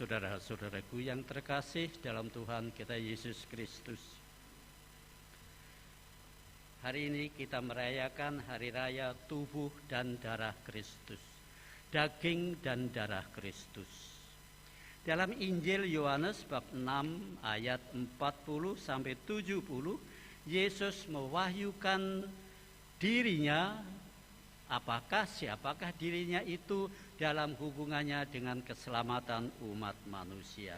Saudara-saudaraku yang terkasih dalam Tuhan kita Yesus Kristus, hari ini kita merayakan hari raya tubuh dan darah Kristus, daging dan darah Kristus. Dalam Injil Yohanes bab 6 ayat 40 sampai 70, Yesus mewahyukan dirinya, siapakah dirinya itu dalam hubungannya dengan keselamatan umat manusia.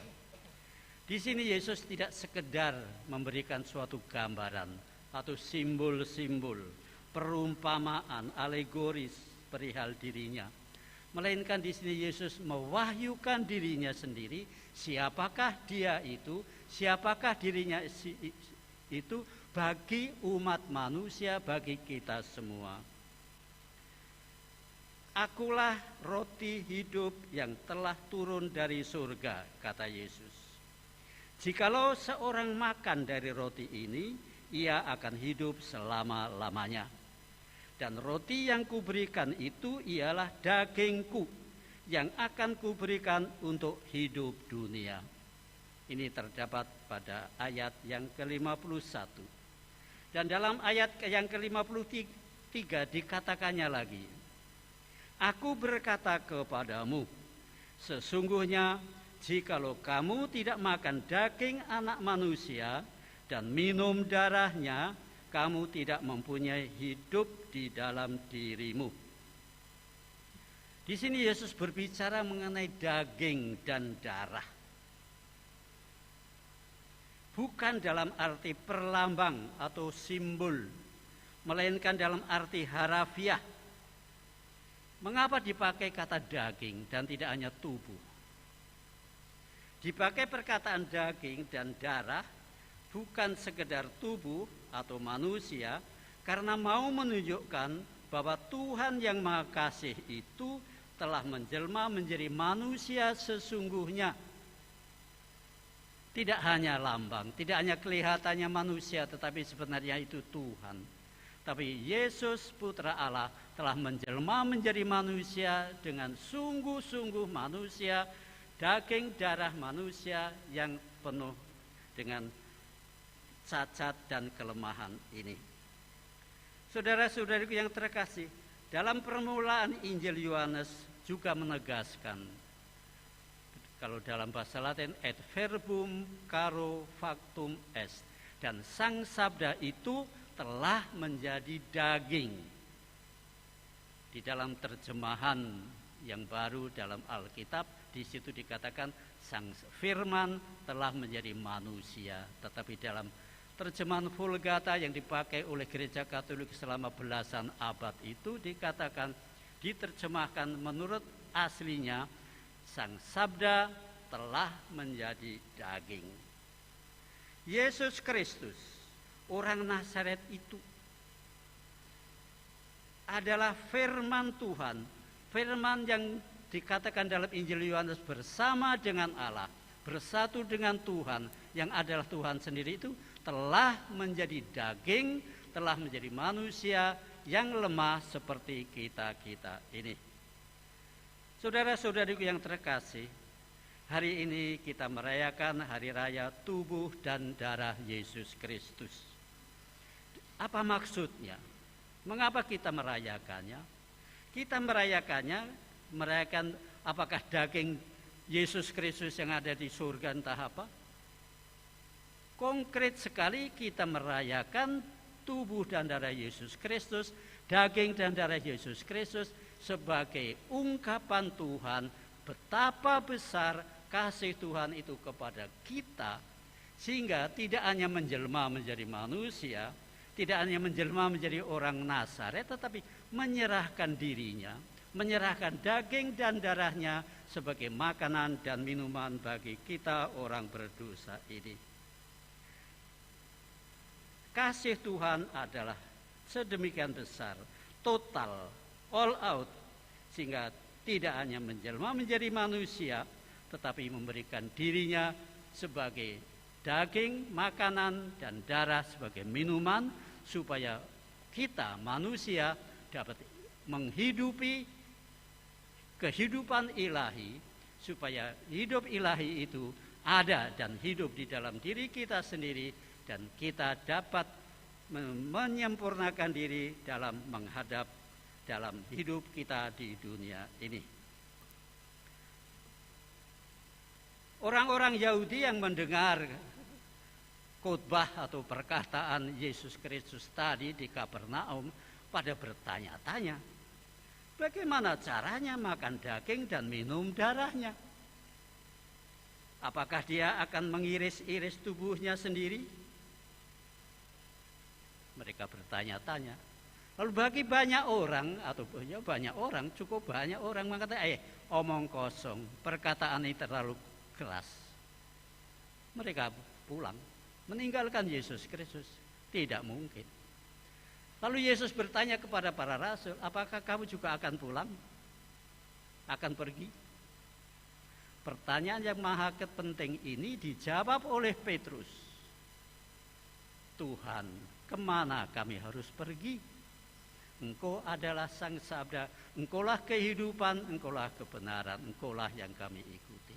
Di sini Yesus tidak sekedar memberikan suatu gambaran atau simbol-simbol, perumpamaan, alegoris perihal dirinya, melainkan di sini Yesus mewahyukan dirinya sendiri. Siapakah dia itu? Siapakah dirinya itu bagi umat manusia, bagi kita semua? Akulah roti hidup yang telah turun dari surga, kata Yesus. Jikalau seorang makan dari roti ini, ia akan hidup selama-lamanya. Dan roti yang kuberikan itu ialah dagingku yang akan kuberikan untuk hidup dunia. Ini terdapat pada ayat yang ke-51. Dan dalam ayat yang ke-53 dikatakannya lagi, Aku berkata kepadamu, sesungguhnya jikalau kamu tidak makan daging anak manusia dan minum darahnya, kamu tidak mempunyai hidup di dalam dirimu. Di sini Yesus berbicara mengenai daging dan darah. Bukan dalam arti perlambang atau simbol, melainkan dalam arti harafiah. Mengapa dipakai kata daging dan tidak hanya tubuh? Dipakai perkataan daging dan darah bukan sekedar tubuh atau manusia, karena mau menunjukkan bahwa Tuhan yang Maha Kasih itu telah menjelma menjadi manusia sesungguhnya. Tidak hanya lambang, tidak hanya kelihatannya manusia, tetapi sebenarnya itu Tuhan. Tapi Yesus Putra Allah telah menjelma menjadi manusia dengan sungguh-sungguh manusia, daging darah manusia yang penuh dengan cacat dan kelemahan ini. Saudara-saudariku yang terkasih, dalam permulaan Injil Yohanes juga menegaskan, kalau dalam bahasa Latin, et verbum caro factum est, dan sang sabda itu telah menjadi daging. Di dalam terjemahan yang baru dalam Alkitab, di situ dikatakan sang firman telah menjadi manusia. Tetapi dalam terjemahan Vulgata yang dipakai oleh Gereja Katolik selama belasan abad itu dikatakan, diterjemahkan menurut aslinya, sang sabda telah menjadi daging. Yesus Kristus, orang Nazaret itu adalah firman Tuhan, firman yang dikatakan dalam Injil Yohanes bersama dengan Allah, bersatu dengan Tuhan yang adalah Tuhan sendiri itu telah menjadi daging, telah menjadi manusia yang lemah seperti kita-kita ini. Saudara-saudariku yang terkasih, hari ini kita merayakan hari raya tubuh dan darah Yesus Kristus. Apa maksudnya? Mengapa kita merayakannya? Kita merayakan apakah daging Yesus Kristus yang ada di surga entah apa? Konkret sekali kita merayakan tubuh dan darah Yesus Kristus, daging dan darah Yesus Kristus sebagai ungkapan Tuhan betapa besar kasih Tuhan itu kepada kita, sehingga tidak hanya menjelma menjadi manusia, tidak hanya menjelma menjadi orang Nazaret, tetapi menyerahkan dirinya, menyerahkan daging dan darahnya sebagai makanan dan minuman bagi kita orang berdosa ini. Kasih Tuhan adalah sedemikian besar, total, all out, sehingga tidak hanya menjelma menjadi manusia, tetapi memberikan dirinya sebagai daging, makanan, dan darah sebagai minuman, supaya kita manusia dapat menghidupi kehidupan ilahi supaya hidup ilahi itu ada dan hidup di dalam diri kita sendiri, dan kita dapat menyempurnakan diri dalam menghadap dalam hidup kita di dunia ini. Orang-orang Yahudi yang mendengar khotbah atau perkataan Yesus Kristus tadi di Kapernaum pada bertanya-tanya, bagaimana caranya makan daging dan minum darahnya? Apakah dia akan mengiris-iris tubuhnya sendiri? Mereka bertanya-tanya. Lalu bagi banyak orang, atau banyak orang, cukup banyak orang mengatakan, omong kosong, perkataan ini terlalu keras. Mereka pulang, meninggalkan Yesus Kristus. Tidak mungkin. Lalu Yesus bertanya kepada para rasul, apakah kamu juga akan pulang? Akan pergi? Pertanyaan yang maha penting ini dijawab oleh Petrus. Tuhan, kemana kami harus pergi? Engkau adalah Sang Sabda, Engkaulah kehidupan, Engkaulah kebenaran, Engkaulah yang kami ikuti.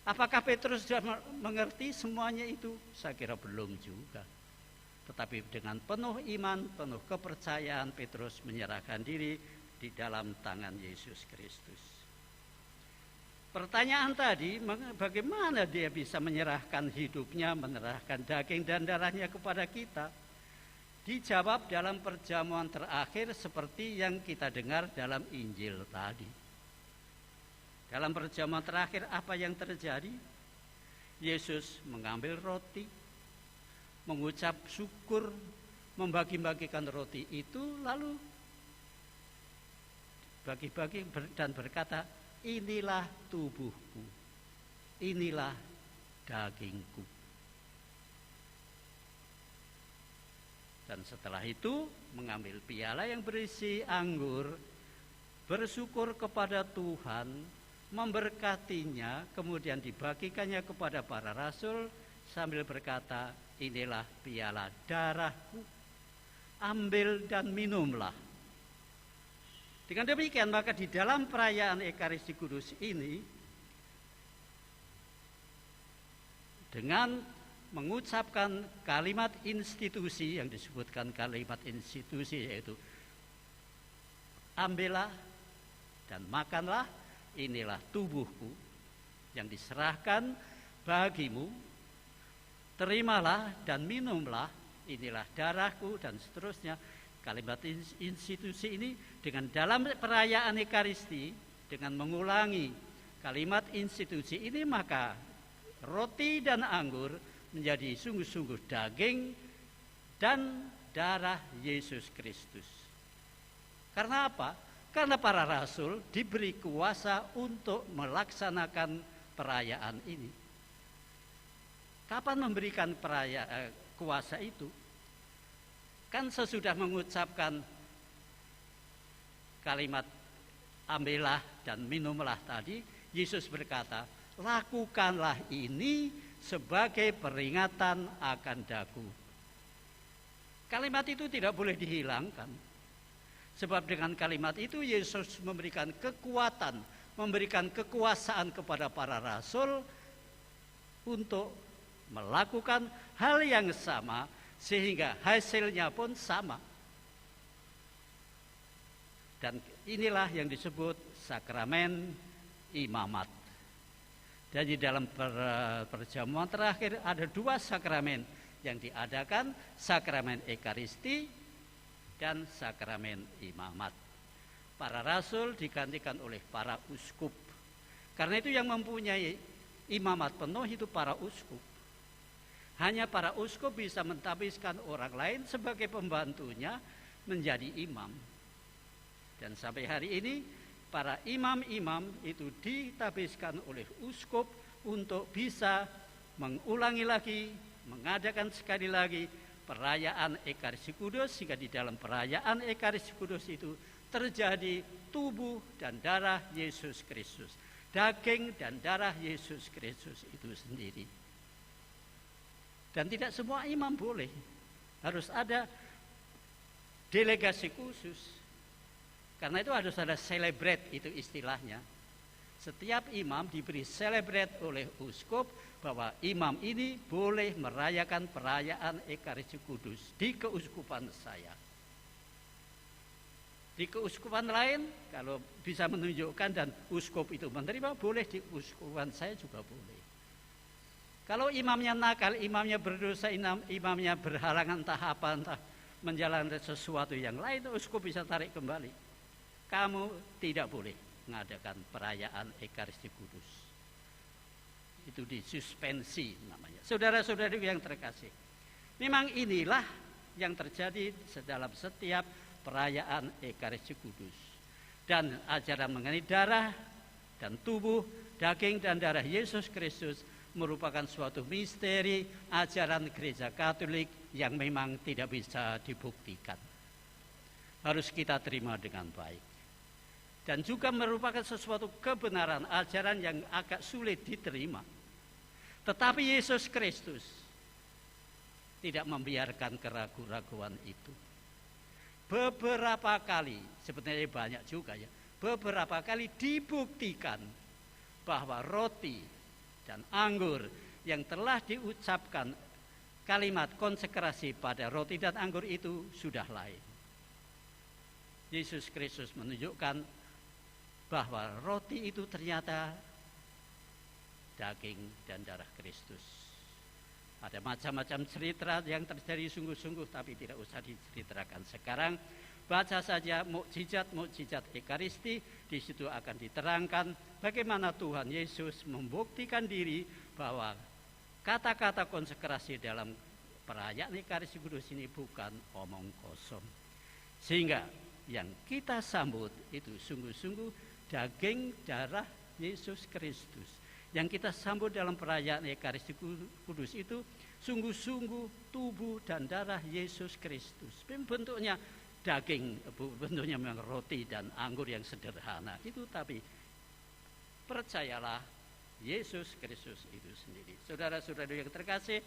Apakah Petrus sudah mengerti semuanya itu? Saya kira belum juga. Tetapi dengan penuh iman, penuh kepercayaan, Petrus menyerahkan diri di dalam tangan Yesus Kristus. Pertanyaan tadi, bagaimana dia bisa menyerahkan hidupnya, menyerahkan daging dan darahnya kepada kita? Dijawab dalam perjamuan terakhir seperti yang kita dengar dalam Injil tadi. Dalam perjamuan terakhir apa yang terjadi? Yesus mengambil roti, mengucap syukur, membagi-bagikan roti itu, lalu bagi-bagi dan berkata, inilah tubuhku, inilah dagingku. Dan setelah itu mengambil piala yang berisi anggur, bersyukur kepada Tuhan, memberkatinya, kemudian dibagikannya kepada para rasul sambil berkata, inilah piala darahku, ambil dan minumlah. Dengan demikian maka di dalam perayaan Ekaristi Kudus ini, dengan mengucapkan kalimat institusi yang disebutkan kalimat institusi, yaitu ambillah dan makanlah, inilah tubuhku yang diserahkan bagimu, terimalah dan minumlah, inilah darahku, dan seterusnya. Kalimat institusi ini dengan dalam perayaan Ekaristi, dengan mengulangi kalimat institusi ini, maka roti dan anggur menjadi sungguh-sungguh daging dan darah Yesus Kristus. Karena apa? Karena para rasul diberi kuasa untuk melaksanakan perayaan ini. Kapan memberikan kuasa itu? Kan sesudah mengucapkan kalimat ambillah dan minumlah tadi, Yesus berkata, lakukanlah ini sebagai peringatan akan daku. Kalimat itu tidak boleh dihilangkan. Sebab dengan kalimat itu Yesus memberikan kekuatan, memberikan kekuasaan kepada para rasul untuk melakukan hal yang sama, sehingga hasilnya pun sama. Dan inilah yang disebut sakramen imamat. Jadi dalam perjamuan terakhir ada dua sakramen yang diadakan, sakramen Ekaristi dan sakramen imamat. Para rasul digantikan oleh para uskup. Karena itu yang mempunyai imamat penuh itu para uskup. Hanya para uskup bisa mentabiskan orang lain sebagai pembantunya menjadi imam. Dan sampai hari ini para imam-imam itu ditabiskan oleh uskup untuk bisa mengulangi lagi, mengadakan sekali lagi perayaan Ekaristi Kudus, sehingga di dalam perayaan Ekaristi Kudus itu terjadi tubuh dan darah Yesus Kristus, daging dan darah Yesus Kristus itu sendiri. Dan tidak semua imam boleh, harus ada delegasi khusus. Karena itu harus ada celebrate, itu istilahnya. Setiap imam diberi celebrate oleh uskup bahwa imam ini boleh merayakan perayaan Ekaristi Kudus di keuskupan saya. Di keuskupan lain kalau bisa menunjukkan dan uskup itu menerima, boleh di uskupan saya juga boleh. Kalau imamnya nakal, imamnya berdosa, imamnya berhalangan entah apa, entah menjalankan sesuatu yang lain, uskup bisa tarik kembali. Kamu tidak boleh mengadakan perayaan Ekaristi Kudus. Itu disuspensi namanya. Saudara-saudari yang terkasih, memang inilah yang terjadi dalam setiap perayaan Ekaristi Kudus. Dan ajaran mengenai darah dan tubuh, daging dan darah Yesus Kristus merupakan suatu misteri ajaran Gereja Katolik yang memang tidak bisa dibuktikan. Harus kita terima dengan baik. Dan juga merupakan sesuatu kebenaran ajaran yang agak sulit diterima. Tetapi Yesus Kristus tidak membiarkan keraguan-raguan itu. Beberapa kali, sebenarnya banyak juga ya, beberapa kali dibuktikan bahwa roti dan anggur yang telah diucapkan kalimat konsekrasi pada roti dan anggur itu sudah lain. Yesus Kristus menunjukkan bahwa roti itu ternyata daging dan darah Kristus. Ada macam-macam cerita yang terjadi sungguh-sungguh, tapi tidak usah diceritakan sekarang. Baca saja mukjizat Ekaristi, di situ akan diterangkan bagaimana Tuhan Yesus membuktikan diri bahwa kata-kata konsekrasi dalam perayaan Ekaristi Kudus ini bukan omong kosong. Sehingga yang kita sambut itu sungguh-sungguh daging darah Yesus Kristus. Yang kita sambut dalam perayaan Ekaristi Kudus itu sungguh-sungguh tubuh dan darah Yesus Kristus. Bentuknya daging, bentuknya memang roti dan anggur yang sederhana itu, tapi percayalah Yesus Kristus itu sendiri. Saudara-saudari yang terkasih,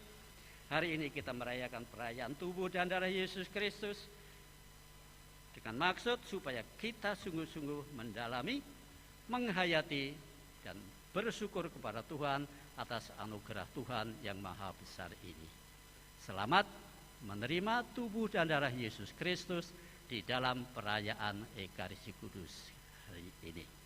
hari ini kita merayakan perayaan tubuh dan darah Yesus Kristus dengan maksud supaya kita sungguh-sungguh mendalami, menghayati dan bersyukur kepada Tuhan atas anugerah Tuhan yang maha besar ini. Selamat menerima tubuh dan darah Yesus Kristus di dalam perayaan Ekaristi Kudus hari ini.